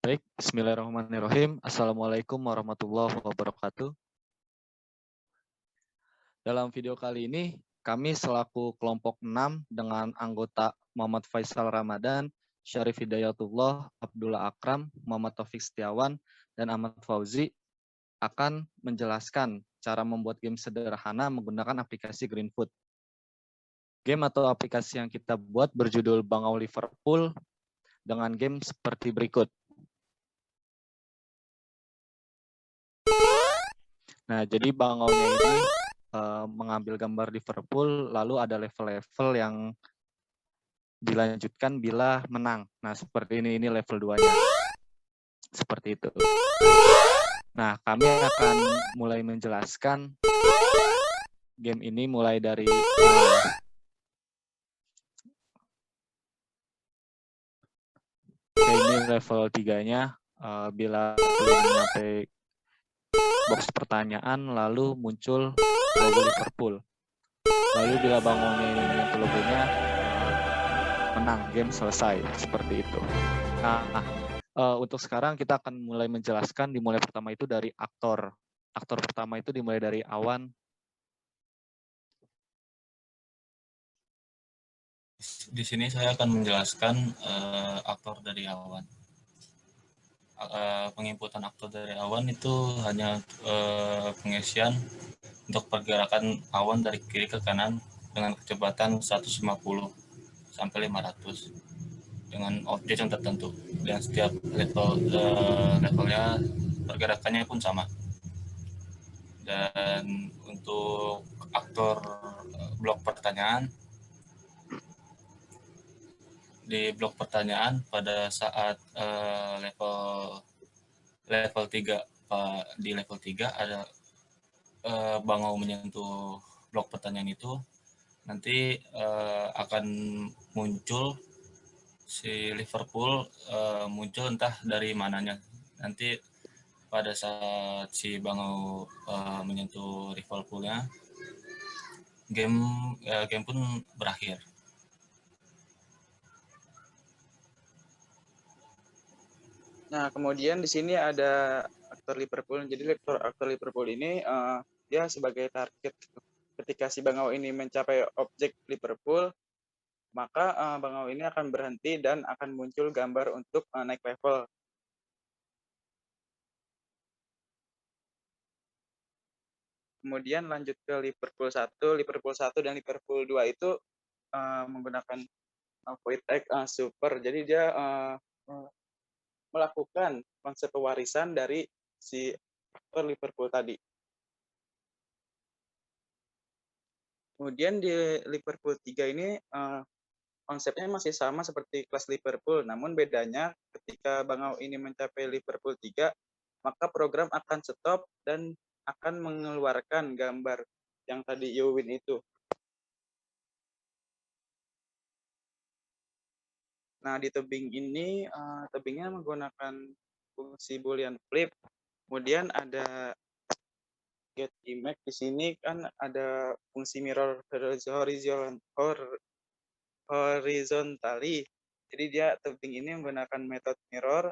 Baik, bismillahirrahmanirrahim. Assalamualaikum warahmatullahi wabarakatuh. Dalam video kali ini, kami selaku kelompok 6 dengan anggota Muhammad Faisal Ramadan, Syarif Hidayatullah, Abdullah Akram, Muhammad Taufik Setiawan, dan Ahmad Fauzi akan menjelaskan cara membuat game sederhana menggunakan aplikasi GreenFood. Game atau aplikasi yang kita buat berjudul Bangau Liverpool dengan game seperti berikut. Nah, jadi bangaunya ini mengambil gambar Liverpool, lalu ada level-level yang dilanjutkan bila menang. Nah, seperti ini level 2-nya. Seperti itu. Nah, kami akan mulai menjelaskan game ini mulai dari ini level 3-nya. Bila belum sampai box pertanyaan, lalu muncul logo Liverpool. Lalu bila bangunnya ini menyentuh logonya, menang, game selesai, seperti itu. Nah, untuk sekarang kita akan mulai menjelaskan. Dimulai pertama itu dari aktor. Aktor pertama itu dimulai dari Awan. Di sini saya akan menjelaskan aktor dari Awan. Penginputan aktor dari Awan itu hanya pengisian untuk pergerakan awan dari kiri ke kanan dengan kecepatan 150 sampai 500 dengan objek yang tertentu, dan setiap levelnya pergerakannya pun sama. Dan untuk aktor blok pertanyaan, di blok pertanyaan pada saat level 3 di level 3 ada bangau menyentuh blok pertanyaan itu, nanti akan muncul si Liverpool, muncul entah dari mananya. Nanti pada saat si bangau menyentuh Liverpoolnya, game pun berakhir. Nah, kemudian di sini ada aktor Liverpool. Jadi aktor Liverpool ini dia sebagai target. Ketika si bangau ini mencapai objek Liverpool, maka bangau ini akan berhenti dan akan muncul gambar untuk naik level. Kemudian lanjut ke Liverpool 1, dan Liverpool 2 itu menggunakan Void Egg Super. Jadi dia melakukan konsep pewarisan dari si aktor Liverpool tadi. Kemudian di Liverpool 3 ini konsepnya masih sama seperti kelas Liverpool, namun bedanya ketika bangau ini mencapai Liverpool 3, maka program akan stop dan akan mengeluarkan gambar yang tadi you win itu. Nah, di tebing ini, tebingnya menggunakan fungsi boolean flip. Kemudian ada get image. Di sini kan ada fungsi mirror horizontally. Jadi dia tebing ini menggunakan metode mirror,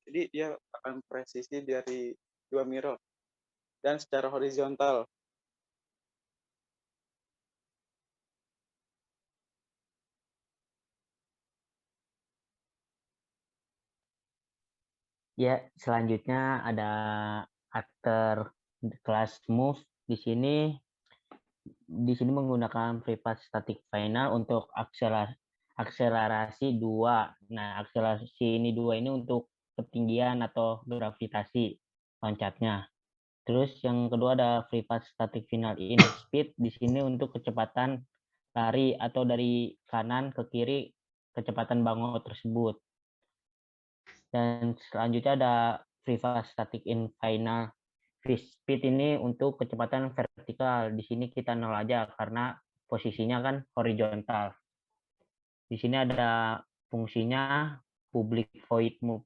jadi dia akan presisi dari 2 mirror dan secara horizontal. Ya, selanjutnya ada aktor kelas move. Di sini menggunakan privat static final untuk akselerasi 2. Nah, akselerasi ini 2 ini untuk ketinggian atau gravitasi loncatnya. Terus yang kedua ada privat static final in speed. Di sini untuk kecepatan lari atau dari kanan ke kiri kecepatan bangau tersebut. Dan selanjutnya ada privat static in final speed ini untuk kecepatan vertikal. Di sini kita nol aja karena posisinya kan horizontal. Di sini ada fungsinya public void move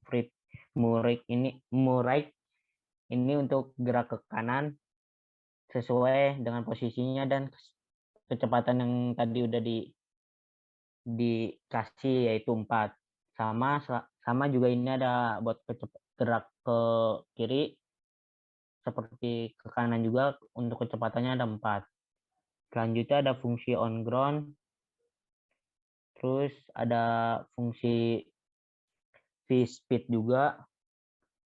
ini untuk gerak ke kanan sesuai dengan posisinya dan kecepatan yang tadi udah dikasih, yaitu 4. Sama juga ini ada buat gerak ke kiri, seperti ke kanan juga untuk kecepatannya ada 4. Selanjutnya ada fungsi on ground, terus ada fungsi v-speed juga.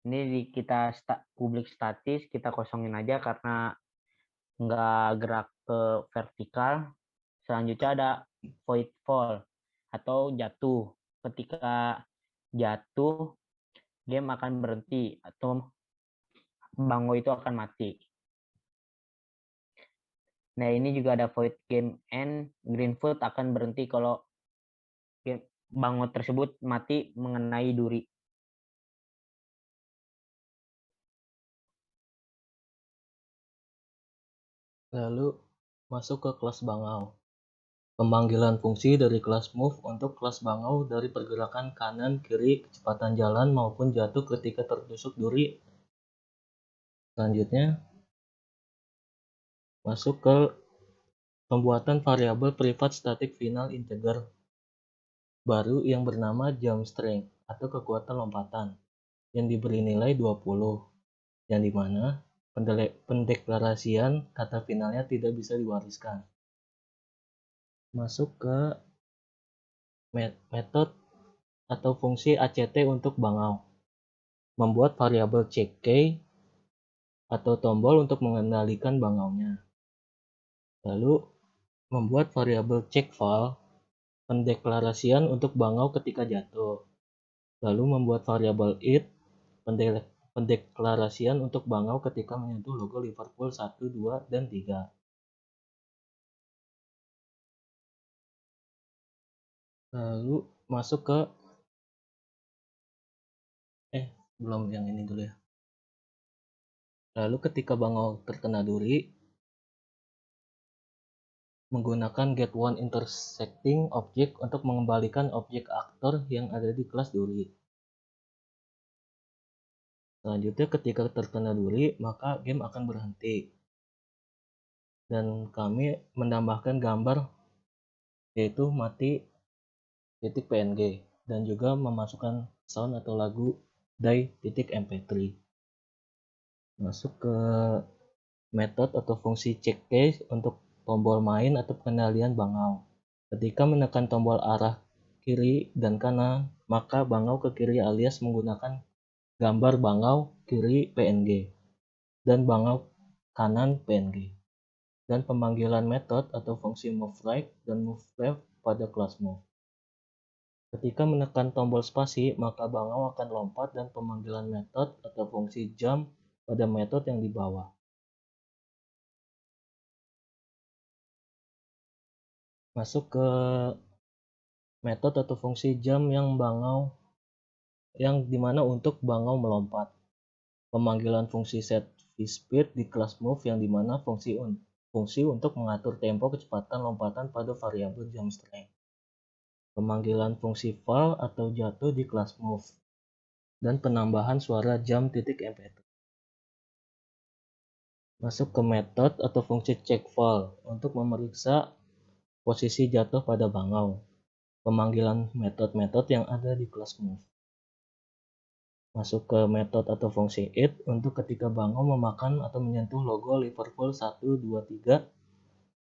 Ini kita publik statis, kita kosongin aja karena nggak gerak ke vertikal. Selanjutnya ada void fall atau jatuh. Ketika jatuh, game akan berhenti atau bango itu akan mati. Nah, ini juga ada void game end. Green foot akan berhenti kalau bango tersebut mati mengenai duri. Lalu masuk ke kelas bangau. Pemanggilan fungsi dari kelas move untuk kelas bangau dari pergerakan kanan, kiri, kecepatan jalan maupun jatuh ketika tertusuk duri. Selanjutnya masuk ke pembuatan variabel privat static final integer baru yang bernama jump strength atau kekuatan lompatan yang diberi nilai 20, yang dimana pendeklarasian kata finalnya tidak bisa diwariskan. Masuk ke metode atau fungsi ACT untuk bangau. Membuat variabel check key atau tombol untuk mengendalikan bangaunya. Lalu membuat variabel check val, pendeklarasian untuk bangau ketika jatuh. Lalu membuat variabel it, pendeklarasian untuk bangau ketika menyentuh logo Liverpool 1, 2, dan 3. Lalu masuk ke belum yang ini dulu ya. Lalu ketika bangau terkena duri, menggunakan get one intersecting object untuk mengembalikan objek aktor yang ada di kelas duri. Selanjutnya ketika terkena duri, maka game akan berhenti. Dan kami menambahkan gambar yaitu mati .png dan juga memasukkan sound atau lagu die.mp3. Masuk ke metode atau fungsi check case untuk tombol main atau pengendalian bangau. Ketika menekan tombol arah kiri dan kanan, maka bangau ke kiri alias menggunakan gambar bangau kiri PNG dan bangau kanan PNG. Dan pemanggilan metode atau fungsi move right dan move left pada kelas move. Ketika menekan tombol spasi, maka bangau akan lompat dan pemanggilan metode atau fungsi jump pada metode yang di bawah. Masuk ke metode atau fungsi jump yang bangau yang dimana untuk bangau melompat. Pemanggilan fungsi set v-speed di kelas move yang dimana fungsi untuk mengatur tempo kecepatan lompatan pada variabel jump strength. Pemanggilan fungsi fall atau jatuh di kelas move, dan penambahan suara jump.mp3. Masuk ke metode atau fungsi check fall untuk memeriksa posisi jatuh pada bangau. Pemanggilan metode-metode yang ada di kelas move. Masuk ke metode atau fungsi it untuk ketika bangau memakan atau menyentuh logo Liverpool 1, 2, 3.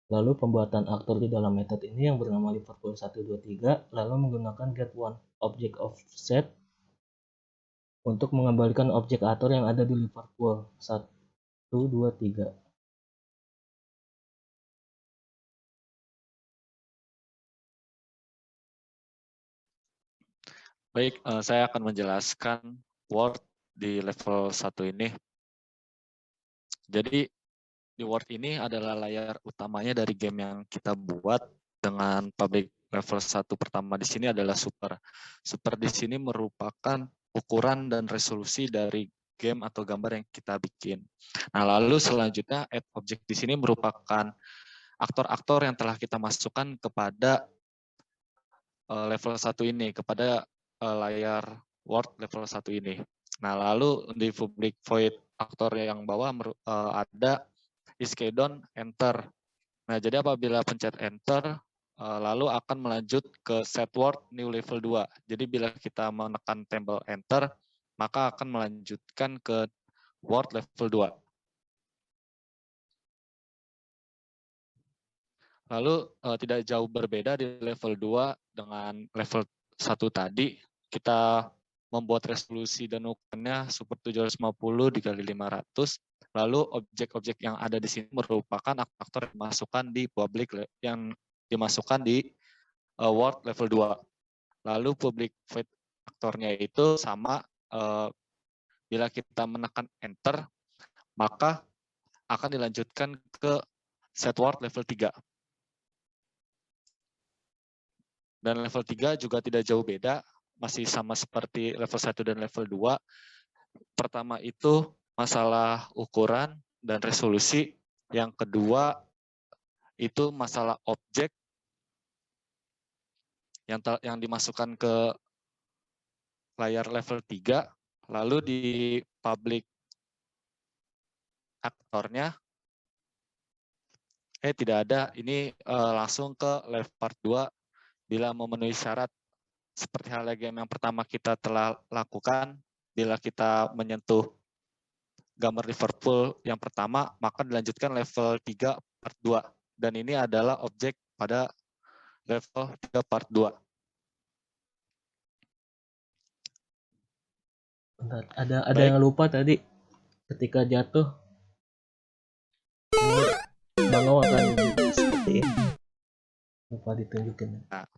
Lalu pembuatan aktor di dalam metode ini yang bernama Liverpool 1, 2, 3, lalu menggunakan get one object offset untuk mengembalikan objek aktor yang ada di Liverpool 1, 2, 3. Baik, saya akan menjelaskan Word di level 1 ini. Jadi di Word ini adalah layar utamanya dari game yang kita buat dengan public level 1 pertama di sini adalah Super. Super di sini merupakan ukuran dan resolusi dari game atau gambar yang kita bikin. Nah, lalu selanjutnya add object di sini merupakan aktor-aktor yang telah kita masukkan kepada level 1 ini, kepada layar Word level 1 ini. Nah, lalu di public void aktor yang bawah ada iskedon enter. Nah, jadi apabila pencet enter, lalu akan melanjut ke set word new level 2. Jadi bila kita menekan tombol enter, maka akan melanjutkan ke word level 2. Lalu tidak jauh berbeda di level 2 dengan level 1 tadi. Kita membuat resolusi dan ukurannya super 750 dikali 500. Lalu objek-objek yang ada di sini merupakan aktor yang dimasukkan di public yang dimasukkan di word level 2. Lalu public void aktornya itu sama bila kita menekan enter, maka akan dilanjutkan ke set word level 3. Dan level 3 juga tidak jauh beda, masih sama seperti level 1 dan level 2. Pertama itu masalah ukuran dan resolusi. Yang kedua itu masalah objek yang dimasukkan ke layar level 3. Lalu di public aktornya, tidak ada, ini langsung ke level part 2. Bila memenuhi syarat seperti halnya game yang pertama kita telah lakukan, bila kita menyentuh gambar Liverpool yang pertama, maka dilanjutkan level 3 part 2. Dan ini adalah objek pada level 3 part 2. Bentar, ada yang lupa tadi. Ketika jatuh, ini Bangau akan seperti ini. Lupa ditunjukin. Nah.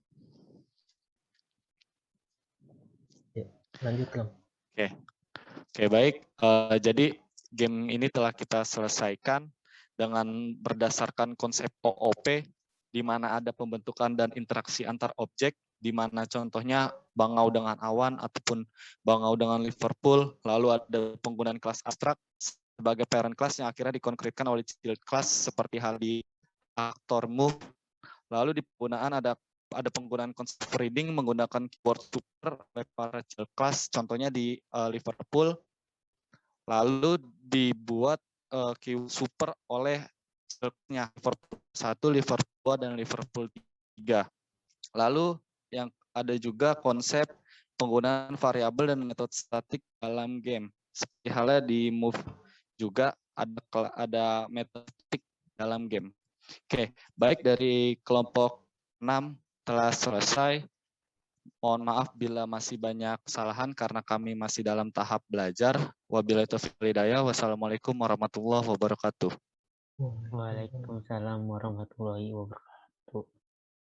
Ya, lanjut, Lam. Oke, baik. Jadi game ini telah kita selesaikan dengan berdasarkan konsep OOP, di mana ada pembentukan dan interaksi antar objek, di mana contohnya Bangau dengan awan ataupun Bangau dengan Liverpool, lalu ada penggunaan kelas abstrak sebagai parent class yang akhirnya dikonkretkan oleh child class seperti hal di aktor move. Lalu di penggunaan ada penggunaan konsep reading menggunakan keyboard super oleh para child class, contohnya di Liverpool. Lalu dibuat keyword super oleh childnya Liverpool 1, Liverpool 2, dan Liverpool 3. Lalu yang ada juga konsep penggunaan variabel dan metode statik dalam game. Seperti halnya di move juga ada metode statik dalam game. Oke, baik, dari kelompok 6 telah selesai. Mohon maaf bila masih banyak kesalahan karena kami masih dalam tahap belajar. Wabillahi taufiq wal hidayah. Wassalamualaikum warahmatullahi wabarakatuh. Waalaikumsalam warahmatullahi wabarakatuh.